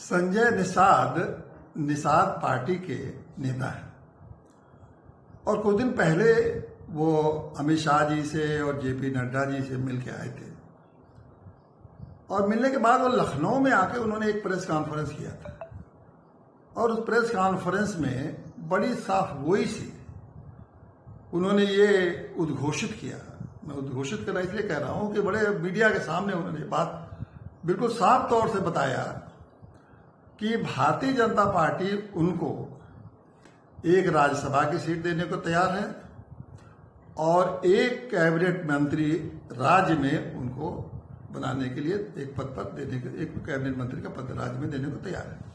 Sanjay Nishad Nishad party के नेता हैं और कुछ दिन पहले वो अमित शाह जी से और जेपी नड्डा जी से मिल के आए थे और मिलने के बाद वो लखनऊ में आके उन्होंने एक प्रेस कॉन्फ्रेंस किया था और उस प्रेस कॉन्फ्रेंस में बड़ी साफ गोई से उन्होंने ये उद्घोषित किया। मैं उद्घोषित करना इसलिए कह रहा हूं कि बड़े मीडिया के सामने उन्होंने बात बिल्कुल साफ तौर से बताया कि भारतीय जनता पार्टी उनको एक राज्यसभा की सीट देने को तैयार है और एक कैबिनेट मंत्री राज्य में उनको बनाने के लिए एक पद पर देने के एक कैबिनेट मंत्री का पद राज्य में देने को तैयार है।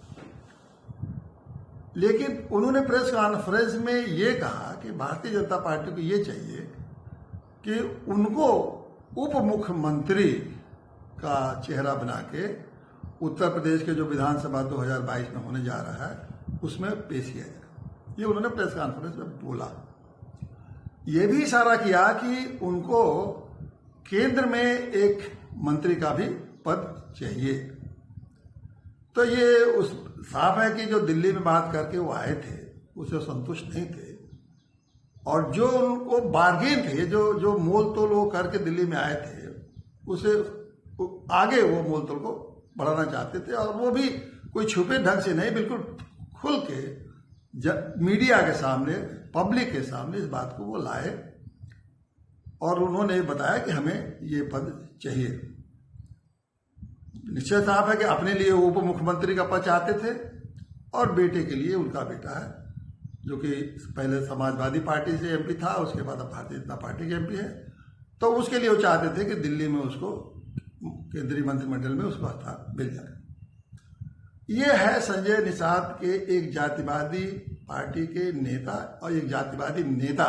लेकिन उन्होंने प्रेस कॉन्फ्रेंस में ये कहा कि भारतीय जनता पार्टी को ये चाहिए कि उनको उप मुख्यमंत्री का चेहरा बना के उत्तर प्रदेश के जो विधानसभा 2022 में होने जा रहा है उसमें पेश किया जाए। ये उन्होंने प्रेस कॉन्फ्रेंस में बोला। ये भी इशारा किया कि उनको केंद्र में एक मंत्री का भी पद चाहिए। तो ये उस साफ है कि जो दिल्ली में बात करके वो आए थे उसे संतुष्ट नहीं थे और जो उनको बार्गेन थे जो मोल तोल वो करके दिल्ली में आए थे उसे आगे वो मोल तोल को बढ़ाना चाहते थे और वो भी कोई छुपे ढंग से नहीं, बिल्कुल खुल के मीडिया के सामने पब्लिक के सामने इस बात को वो लाए और उन्होंने बताया कि हमें ये पद चाहिए। निश्चय साफ है कि अपने लिए उप मुख्यमंत्री का पद चाहते थे और बेटे के लिए उनका बेटा है जो कि पहले समाजवादी पार्टी से एमपी था, उसके बाद अब भारतीय जनता पार्टी के एमपी है, तो उसके लिए वो चाहते थे कि दिल्ली में उसको केंद्रीय मंत्रिमंडल में उसको स्थान मिल जाए। ये है संजय निषाद के एक जातिवादी पार्टी के नेता और एक जातिवादी नेता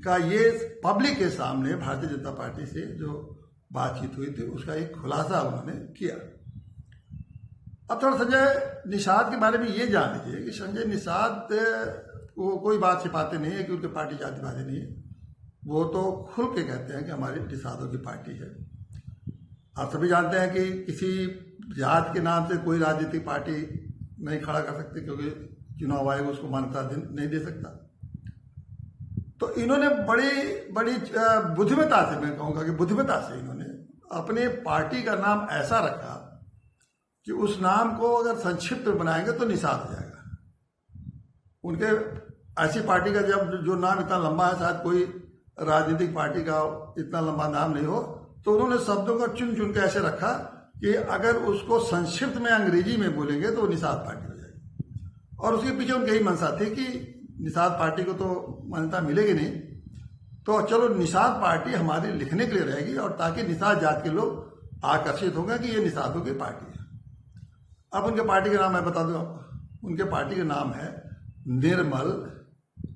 का ये पब्लिक के सामने भारतीय जनता पार्टी से जो बातचीत हुई थी उसका एक खुलासा उन्होंने किया। अब थोड़ा संजय निषाद के बारे में ये जान लीजिए कि संजय निषाद वो कोई बात छिपाते नहीं है कि उनकी पार्टी जातिवादी नहीं है। वो तो खुल के कहते हैं कि हमारी निषादों की पार्टी है। आप सभी जानते हैं कि किसी जात के नाम से कोई राजनीतिक पार्टी नहीं खड़ा कर सकती क्योंकि चुनाव आयोग उसको मान्यता नहीं दे सकता। तो इन्होंने बड़ी बड़ी बुद्धिमता से, मैं कहूँगा कि बुद्धिमता से इन्होंने अपने पार्टी का नाम ऐसा रखा कि उस नाम को अगर संक्षिप्त में बनाएंगे तो निषाद हो जाएगा। उनके ऐसी पार्टी का जब जो नाम इतना लंबा है, शायद कोई राजनीतिक पार्टी का इतना लंबा नाम नहीं हो, तो उन्होंने शब्दों का चुन चुन के ऐसे रखा कि अगर उसको संक्षिप्त में अंग्रेजी में बोलेंगे तो वो निषाद पार्टी हो जाएगी। और उसके पीछे उनकी यही मंशा थी कि निषाद पार्टी को तो मान्यता मिलेगी नहीं, तो चलो निषाद पार्टी हमारी लिखने के लिए रहेगी और ताकि निषाद जात के लोग आकर्षित होंगे कि ये निषादों की पार्टी है। अब उनके पार्टी का नाम मैं बता दूं आपको। उनके पार्टी का नाम है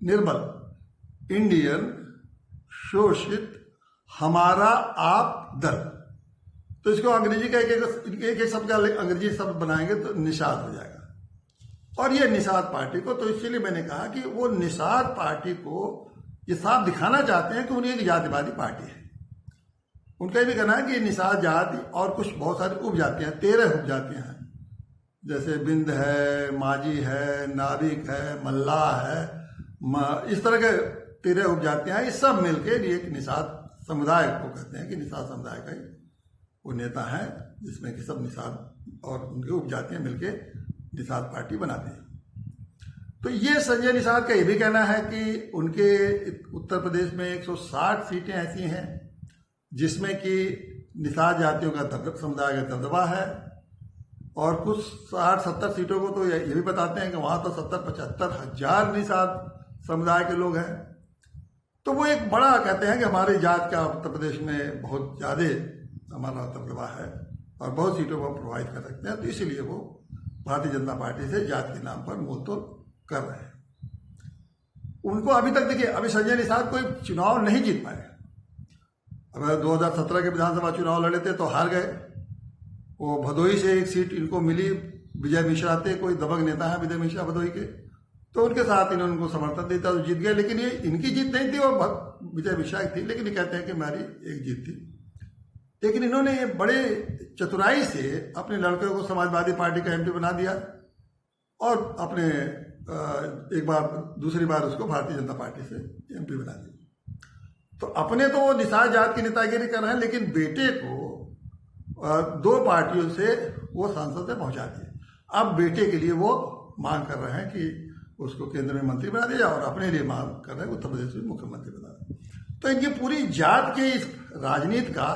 निर्मल इंडियन शोषित हमारा आप दल। तो इसको अंग्रेजी का एक शब्द का अंग्रेजी शब्द बनाएंगे तो निषाद हो जाएगा। और ये निषाद पार्टी को, तो इसलिए मैंने कहा कि वो निषाद पार्टी को ये साफ दिखाना चाहते हैं कि उन्हें एक जातिवादी पार्टी है। उनका ये भी कहना है कि निषाद जाति और कुछ बहुत सारी उपजातियां, 13 उपजातियां हैं, जैसे बिंद है, माझी है, नाविक है, मल्लाह है, इस तरह के 13 उपजातियां हैं। ये सब मिलकर एक निषाद समुदाय को कहते हैं कि निषाद समुदाय का वो नेता है जिसमें कि सब निषाद और उनके उपजातियां मिलकर निषाद पार्टी बनाते हैं। तो ये संजय निषाद का ये भी कहना है कि उनके उत्तर प्रदेश में 160 सीटें ऐसी हैं जिसमें कि निषाद जातियों का समुदाय का दबदबा है और कुछ 60-70 सीटों को तो ये भी बताते हैं कि वहां तो 70-75 हजार निषाद समुदाय के लोग हैं। तो वो एक बड़ा कहते हैं कि हमारी जात का उत्तर प्रदेश में बहुत ज्यादा हमारा दबदबा है और बहुत सीटों को प्रभावित कर सकते हैं। तो इसीलिए वो भारतीय जनता पार्टी से जात के नाम पर मोल तोल कर रहे हैं। उनको अभी तक देखिए, अभी संजय निषाद कोई चुनाव नहीं जीत पाए। अब 2017 के विधानसभा चुनाव लड़े थे तो हार गए। वो भदोही से एक सीट इनको मिली, विजय मिश्रा थे, कोई दबंग नेता है विजय मिश्रा भदोही के, तो उनके साथ इन्होंने उनको समर्थन देता तो जीत गए। लेकिन ये इनकी जीत नहीं थी, वो विजय मिश्रा की थी, लेकिन ये कहते हैं कि हमारी एक जीत थी। लेकिन इन्होंने ये बड़े चतुराई से अपने लड़के को समाजवादी पार्टी का एमपी बना दिया और अपने एक बार दूसरी बार उसको भारतीय जनता पार्टी से एमपी बना दिया। तो अपने तो वो निषाद जात की नेतागिरी कर रहे हैं, लेकिन बेटे को 2 पार्टियों से वो सांसद से पहुंचा दिए। अब बेटे के लिए वो मांग कर रहे हैं कि उसको केंद्र में मंत्री बना दिया और अपने लिए मांग कर रहे हैं उत्तर प्रदेश में मुख्यमंत्री बना दिया। तो इनकी पूरी जात के इस राजनीति का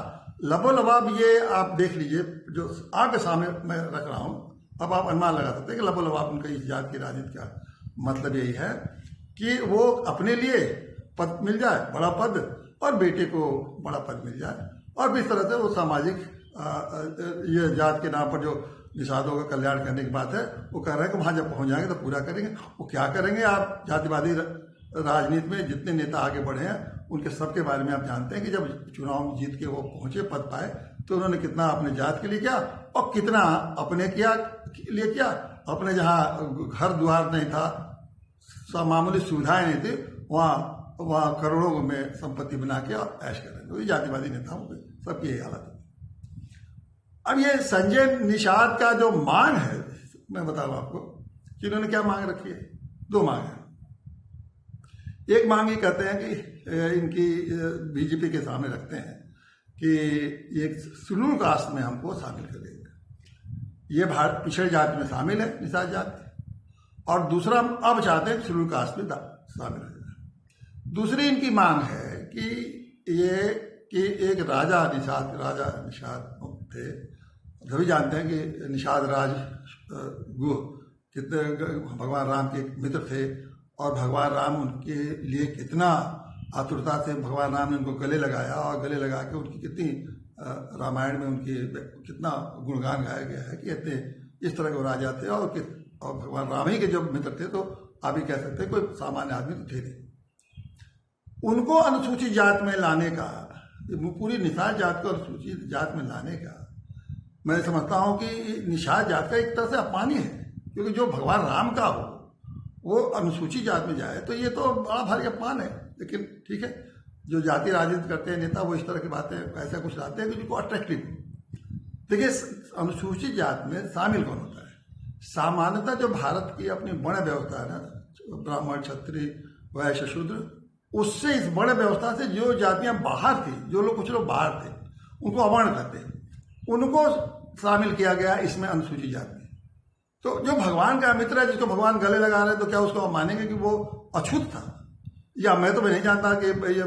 लबोलबाब ये आप देख लीजिए, जो आपके सामने मैं रख रहा हूं। अब आप अनुमान लगा सकते हैं कि लबोलबाब उनका इस जात की राजनीति का मतलब यही है कि वो अपने लिए पद मिल जाए, बड़ा पद, और बेटे को बड़ा पद मिल जाए, और इस तरह से वो सामाजिक ये जात के नाम पर जो निषादों का कल्याण करने की बात है, वो कह रहे हैं कि वहां जब पहुंच जाएंगे तो पूरा करेंगे। वो क्या करेंगे? आप जातिवादी राजनीति में जितने नेता आगे बढ़े हैं उनके सबके बारे में आप जानते हैं कि जब चुनाव जीत के वो पहुंचे, पद पाए, तो उन्होंने कितना अपने जात के लिए किया और कितना अपने लिए किया। अपने जहाँ घर द्वार नहीं था, मामूली सुविधाएं नहीं थी, वहाँ करोड़ों में संपत्ति बना के और ऐश कर रहे थे। तो ये जातिवादी नेताओं के सबकी यही हालत है। अब ये संजय निषाद का जो मांग है, मैं बताऊं आपको कि इन्होंने क्या मांग रखी है। 2 मांग है। एक मांग ये कहते हैं कि इनकी बीजेपी के सामने रखते हैं कि एक शेड्यूल कास्ट में हमको शामिल कर देंगे। ये भारत पिछड़े जाति में शामिल है निषाद जाति, और दूसरा अब चाहते हैं शेड्यूल कास्ट में शामिल हो जाए। दूसरी इनकी मांग है कि एक राजा निषाद थे, सभी जानते हैं कि निषाद राज गुह कितने भगवान राम के मित्र थे, और भगवान राम उनके लिए कितना आतुरता से भगवान राम ने उनको गले लगाया, और गले लगा के उनकी कितनी रामायण में उनकी कितना गुणगान गाया गया है कि इतने इस तरह के राजा थे, और भगवान राम ही के जो मित्र थे, तो आप ही कह सकते हैं कोई सामान्य आदमी तो थे नहीं। उनको अनुसूचित जात में लाने का, पूरी निषाद जात को अनुसूचित जात में लाने का, मैं समझता हूं कि निषाद जात का एक तरह से अपमान ही है, क्योंकि जो भगवान राम का हो वो अनुसूचित जात में जाए तो ये तो बड़ा भारी अपमान है। लेकिन ठीक है, जो जाति राजनीति करते हैं नेता, वो इस तरह की बातें ऐसा कुछ लाते हैं कि जिनको अट्रैक्टिव। देखिए, अनुसूचित जात में शामिल कौन होता है? सामान्यतः जो भारत की अपनी वर्ण व्यवस्था है ना, ब्राह्मण, क्षत्रिय, वैश्य, शूद्र, उससे इस वर्ण व्यवस्था से जो जातियां बाहर थी, जो लोग कुछ लोग बाहर थे, उनको अवर्ण कहते हैं, उनको शामिल किया गया इसमें अनुसूचित जात में। तो जो भगवान का मित्र है, जिसको भगवान गले लगा रहे हैं, तो क्या उसको आप मानेंगे कि वो अछूत था? या मैं तो नहीं जानता कि ये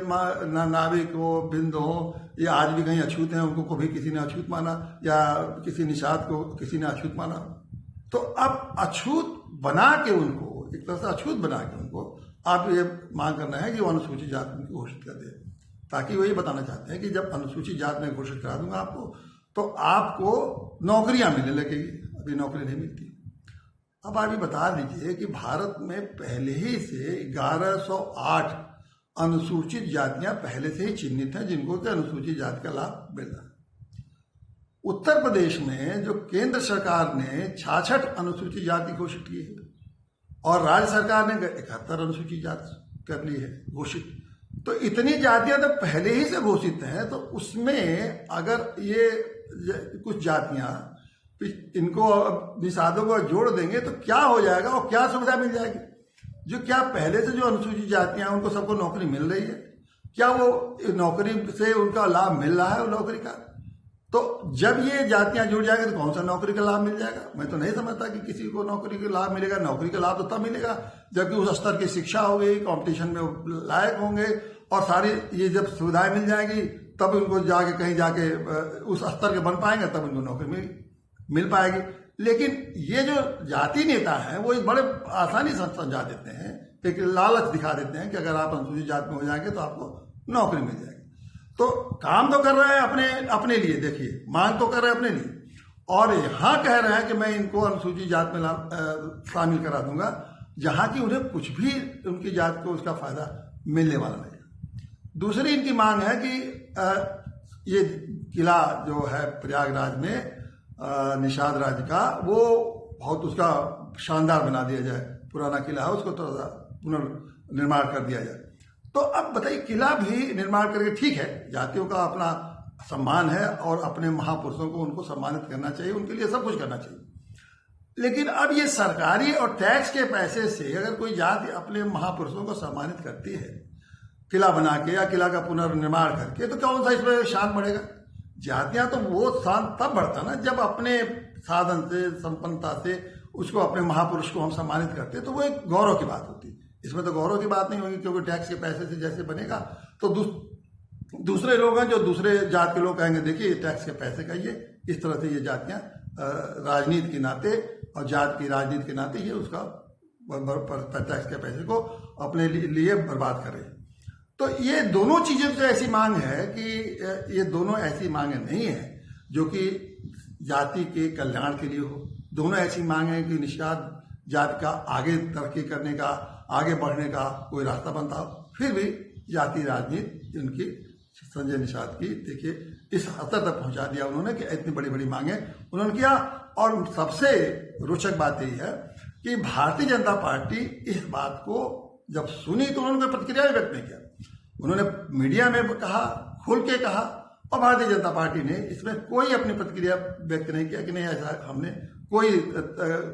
नाविक हो, बिंद हो, ये आज भी कहीं अछूत हैं, उनको कभी किसी ने अछूत माना, या किसी निषाद को किसी ने अछूत माना। तो अब अछूत बना के उनको, एक तरह से अछूत बना के उनको आप ये मांग करना है कि वो अनुसूचित जात में घोषित कर दे, ताकि वो ये बताना चाहते हैं कि जब अनुसूचित जात में घोषित करा दूंगा आपको, तो आपको नौकरियां मिलने लगेगी। अभी नौकरी नहीं मिलती। अब आप ये बता दीजिए कि भारत में पहले ही से 1108 अनुसूचित जातियां पहले से ही चिन्हित हैं, जिनको कि अनुसूचित जाति का लाभ मिल रहा है। उत्तर प्रदेश में जो केंद्र सरकार ने 66 अनुसूचित जाति घोषित की है, और राज्य सरकार ने 71 अनुसूचित जाति कर ली है घोषित। तो इतनी जातियां तो पहले ही से घोषित हैं, तो उसमें अगर ये कुछ जातियां इनको निषादों को जोड़ देंगे तो क्या हो जाएगा और क्या सुविधा मिल जाएगी? जो क्या पहले से जो अनुसूचित जातियां हैं उनको सबको नौकरी मिल रही है, क्या वो नौकरी से उनका लाभ मिल रहा है? वो नौकरी का, तो जब ये जातियां जुड़ जाएंगे तो कौन सा नौकरी का लाभ मिल जाएगा? मैं तो नहीं समझता कि किसी को नौकरी का लाभ मिलेगा। नौकरी का लाभ तो तब मिलेगा जबकि उस स्तर की शिक्षा होगी, कंपटीशन में लायक होंगे, और सारी ये जब सुविधाएं मिल जाएंगी तब उनको जाके कहीं जाके उस स्तर के बन पाएंगे, तब उनको नौकरी मिल पाएगी। लेकिन ये जो जाति नेता हैं वो बड़े आसानी से समझा देते हैं, एक लालच दिखा देते हैं कि अगर आप अनुसूचित जात में हो जाएंगे तो आपको नौकरी मिल जाएगी। तो काम तो कर रहे हैं अपने लिए, देखिए मांग तो कर रहे हैं अपने लिए, और यहाँ कह रहे हैं कि मैं इनको अनुसूचित जात में शामिल करा दूंगा, जहां की उन्हें कुछ भी उनकी जात को उसका फायदा मिलने वाला नहीं। दूसरी इनकी मांग है कि ये किला जो है प्रयागराज में निषाद राज्य का, वो बहुत उसका शानदार बना दिया जाए। पुराना किला है, उसको थोड़ा सा पुनर्निर्माण कर दिया जाए। तो अब बताइए, किला भी निर्माण करके ठीक है, जातियों का अपना सम्मान है और अपने महापुरुषों को उनको सम्मानित करना चाहिए, उनके लिए सब कुछ करना चाहिए। लेकिन अब ये सरकारी और टैक्स के पैसे से अगर कोई जाति अपने महापुरुषों को सम्मानित करती है किला बना के या किला का पुनर्निर्माण करके, तो कौन सा इसमें शान बढ़ेगा? जातियां तो वो शान तब बढ़ता ना जब अपने साधन से, संपन्नता से उसको, अपने महापुरुष को हम सम्मानित करते, तो वो एक गौरव की बात होती। इसमें तो गौरव की बात नहीं होगी, क्योंकि टैक्स के पैसे से जैसे बनेगा तो दूसरे लोग हैं जो दूसरे जात के लोग कहेंगे देखिए टैक्स के पैसे का ये इस तरह से ये जातियां राजनीति के नाते और जात की राजनीति के नाते ये उसका टैक्स के पैसे को अपने लिए बर्बाद कर रहे हैं। तो ये दोनों चीजें तो ऐसी मांग है कि ये दोनों ऐसी मांगे नहीं है जो कि जाति के कल्याण के लिए हो। दोनों ऐसी मांग है कि निषाद जाति का आगे तरक्की करने का, आगे बढ़ने का कोई रास्ता बनता हो। फिर भी जाति राजनीति उनकी, संजय निषाद की, देखिए इस हद तक पहुंचा दिया उन्होंने कि इतनी बड़ी बड़ी मांगे उन्होंने किया। और सबसे रोचक बात यही है कि भारतीय जनता पार्टी इस बात को जब सुनी तो उन्होंने कोई प्रतिक्रिया व्यक्त नहीं किया। उन्होंने मीडिया में कहा, खुल के कहा, और भारतीय जनता पार्टी ने इसमें कोई अपनी प्रतिक्रिया व्यक्त नहीं किया कि नहीं ऐसा हमने कोई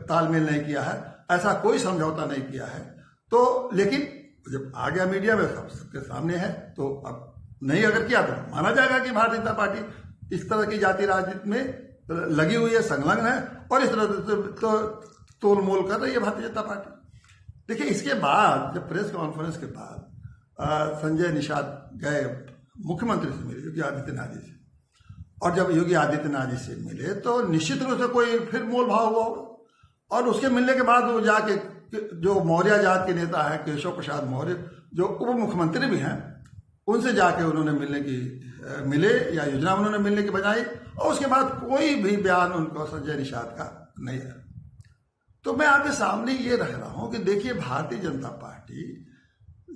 तालमेल नहीं किया है, ऐसा कोई समझौता नहीं किया है। तो लेकिन जब आ गया मीडिया में, सबके सामने है, तो अब नहीं अगर किया तो माना जाएगा कि भारतीय जनता पार्टी इस तरह की जाति राजनीति में लगी हुई है, संलग्न है, और इस तरह से तो तोल मोल कर रही है भारतीय जनता पार्टी। देखिए इसके बाद जब प्रेस कॉन्फ्रेंस के बाद संजय निषाद गए मुख्यमंत्री से मिले, योगी आदित्यनाथ जी से, और जब योगी आदित्यनाथ जी से मिले तो निश्चित रूप से कोई फिर मोल भाव हुआ होगा। और उसके मिलने के बाद वो जाके जो मौर्य जात के नेता है केशव प्रसाद मौर्य, जो उप मुख्यमंत्री भी हैं, उनसे जाके उन्होंने मिले या योजना उन्होंने मिलने की बजाय, और उसके बाद कोई भी बयान उनको संजय निषाद का नहीं है। तो मैं आपके सामने ये रख रहा हूं कि देखिए भारतीय जनता पार्टी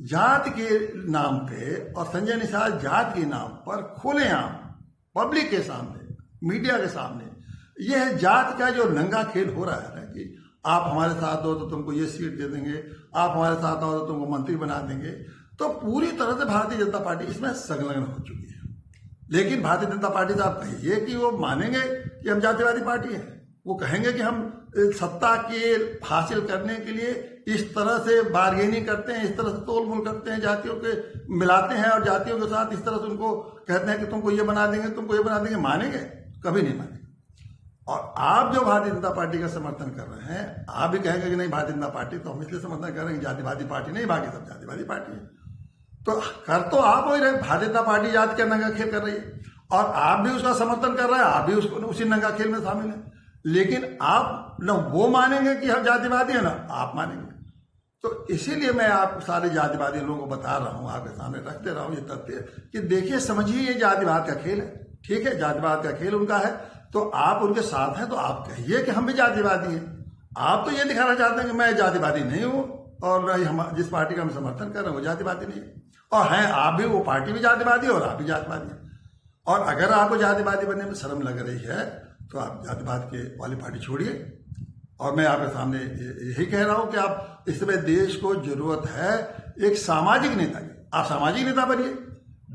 जात के नाम पे और संजय निषाद जात के नाम पर खुलेआम पब्लिक के सामने, मीडिया के सामने, यह जात का जो नंगा खेल हो रहा है ना कि आप हमारे साथ हो तो तुमको ये सीट दे देंगे, आप हमारे साथ आओ तो तुमको मंत्री बना देंगे, तो पूरी तरह से भारतीय जनता पार्टी इसमें संलग्न हो चुकी है। लेकिन भारतीय जनता पार्टी से आप कहिए कि वो मानेंगे कि हम जातिवादी पार्टी है, वो कहेंगे कि हम सत्ता के हासिल करने के लिए इस तरह से बार्गेनिंग करते हैं, इस तरह से तोल मोल करते हैं, जातियों के मिलाते हैं और जातियों के साथ इस तरह से उनको कहते हैं कि तुमको ये बना देंगे, तुमको ये बना देंगे, मानेंगे? कभी नहीं मानेंगे। और आप जो भारतीय जनता पार्टी का समर्थन कर रहे हैं, आप भी कहेंगे कि नहीं भारतीय जनता पार्टी तो हम इसलिए समर्थन कर रहे हैं जातिवादी पार्टी नहीं, बाकी सब जातिवादी पार्टी है। तो कर तो आप हो ही रहे, भारतीय जनता पार्टी जाति का नंगा खेल कर रही है और आप भी उसका समर्थन कर रहे हैं, आप भी उसको उसी नंगा खेल में शामिल हैं। लेकिन आप न वो मानेंगे कि हम जातिवादी है, ना आप मानेंगे। तो इसीलिए मैं आप सारे जातिवादी लोगों को बता रहा हूं, आपके सामने रख दे रहा हूं ये तथ्य कि देखिए, समझिए ये जातिवाद का खेल है, ठीक है, जातिवाद का खेल उनका है। तो आप उनके साथ हैं तो आप कहिए कि हम भी जातिवादी हैं। आप तो ये दिखाना चाहते हैं कि मैं जातिवादी नहीं हूं और हम जिस पार्टी का हम समर्थन कर रहे हैं वो जातिवादी नहीं है, और हैं आप भी, वो पार्टी भी जातिवादी है और आप भी जातिवादी हैं। और अगर आपको जातिवादी बनने में शर्म लग रही है तो आप जातिवाद के वाली पार्टी छोड़िए। और मैं आपके सामने यही कह रहा हूं कि आप इसमें देश को जरूरत है एक सामाजिक नेता की। आप सामाजिक नेता बनिए।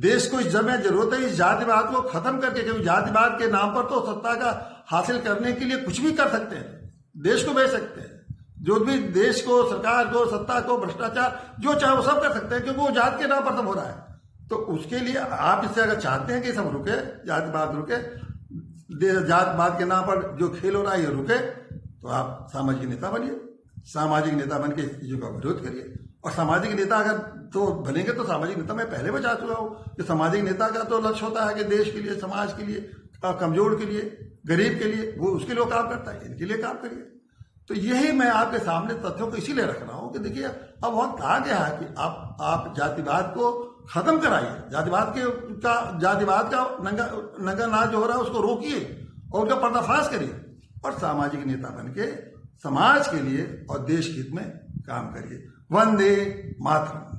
देश को इस समय जरूरत है इस जातिवाद को खत्म करके, क्योंकि जातिवाद के नाम पर तो सत्ता का हासिल करने के लिए कुछ भी कर सकते हैं, देश को बेच सकते हैं, जो भी देश को, सरकार को, सत्ता को, भ्रष्टाचार जो चाहे वो सब कर सकते हैं, क्योंकि वो जात के नाम पर सब हो रहा है। तो उसके लिए आप इससे अगर चाहते हैं कि सब रुके, जातिवाद रुके, जातिवाद के नाम पर जो खेल हो रहा है ये रुके, तो आप सामाजिक नेता बनिए। सामाजिक नेता बन के इस चीजों का विरोध करिए। और सामाजिक नेता अगर तो बनेंगे तो सामाजिक नेता मैं पहले बता चुका हूं कि सामाजिक नेता का तो लक्ष्य होता है कि देश के लिए, समाज के लिए, कमजोर के लिए, गरीब के लिए, वो उसके लिए काम करता है, इनके लिए काम करिए। तो यही मैं आपके सामने तथ्यों को इसीलिए रख रहा हूं कि देखिए अब वक्त आ गया है कि आप जातिवाद को खत्म कराइए, जातिवाद का नंगा नाच जो हो रहा है उसको रोकिए और उनका पर्दाफाश करिए और सामाजिक नेता बन के समाज के लिए और देश के हित में काम करिए। वंदे मातरम।